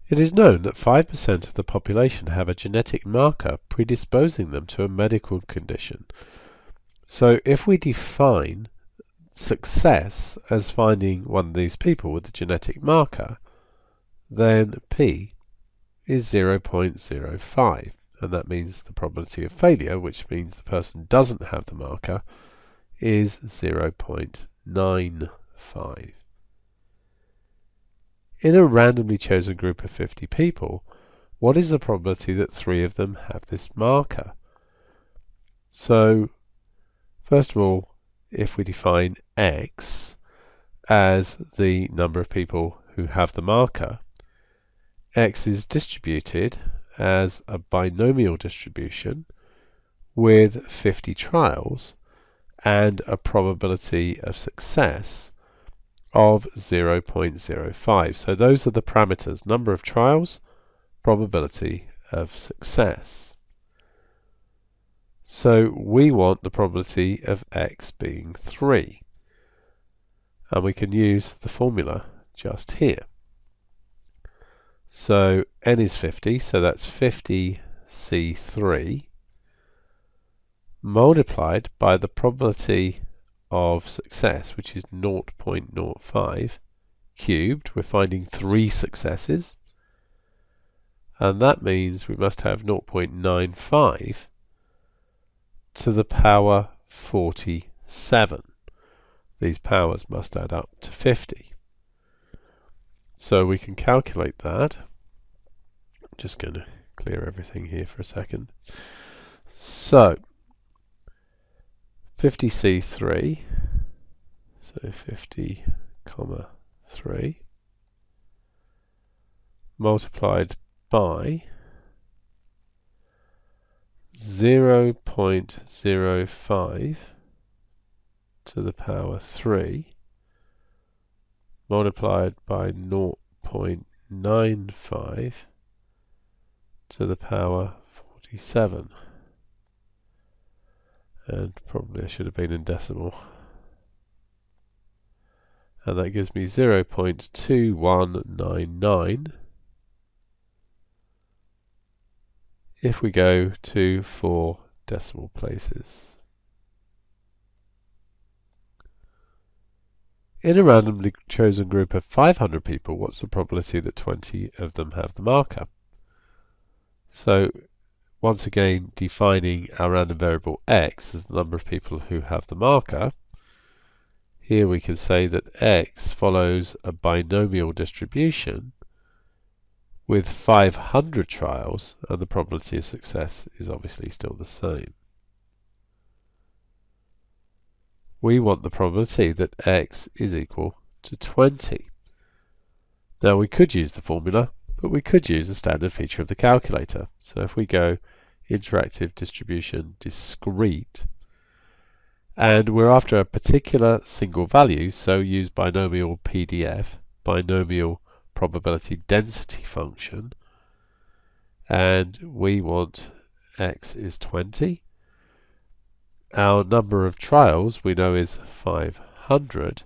It is known that 5% of the population have a genetic marker predisposing them to a medical condition. So if we define success as finding one of these people with a genetic marker, then P is 0.05, and that means the probability of failure, which means the person doesn't have the marker, is 0.95. In a randomly chosen group of 50 people, what is the probability that 3 of them have this marker? So, first of all, if we define x as the number of people who have the marker, x is distributed as a binomial distribution with 50 trials and a probability of success of 0.05. So those are the parameters: number of trials, probability of success. So we want the probability of x being 3, and we can use the formula just here. So n is 50, so that's 50c3 multiplied by the probability of success, which is 0.05 cubed. We're finding 3 successes, and that means we must have 0.95 to the power 47. These powers must add up to 50. So we can calculate that. I'm just going to clear everything here for a second. So 50c3, so 50, 3 multiplied by 0.05 to the power 3 multiplied by 0.95 to the power 47. And probably I should have been in decimal. And that gives me 0.2199 if we go to 4 decimal places. In a randomly chosen group of 500 people, what's the probability that 20 of them have the marker? So, once again, defining our random variable x as the number of people who have the marker, here we can say that x follows a binomial distribution with 500 trials, and the probability of success is obviously still the same. We want the probability that x is equal to 20. Now we could use the formula, but we could use a standard feature of the calculator. So if we go interactive distribution discrete, and we're after a particular single value, so use binomial PDF, binomial probability density function, and we want x is 20. Our number of trials we know is 500,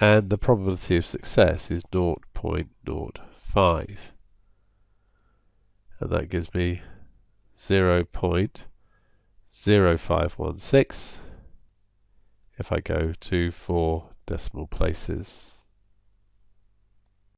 and the probability of success is 0.05, and that gives me 0.0516 if I go to 4 decimal places.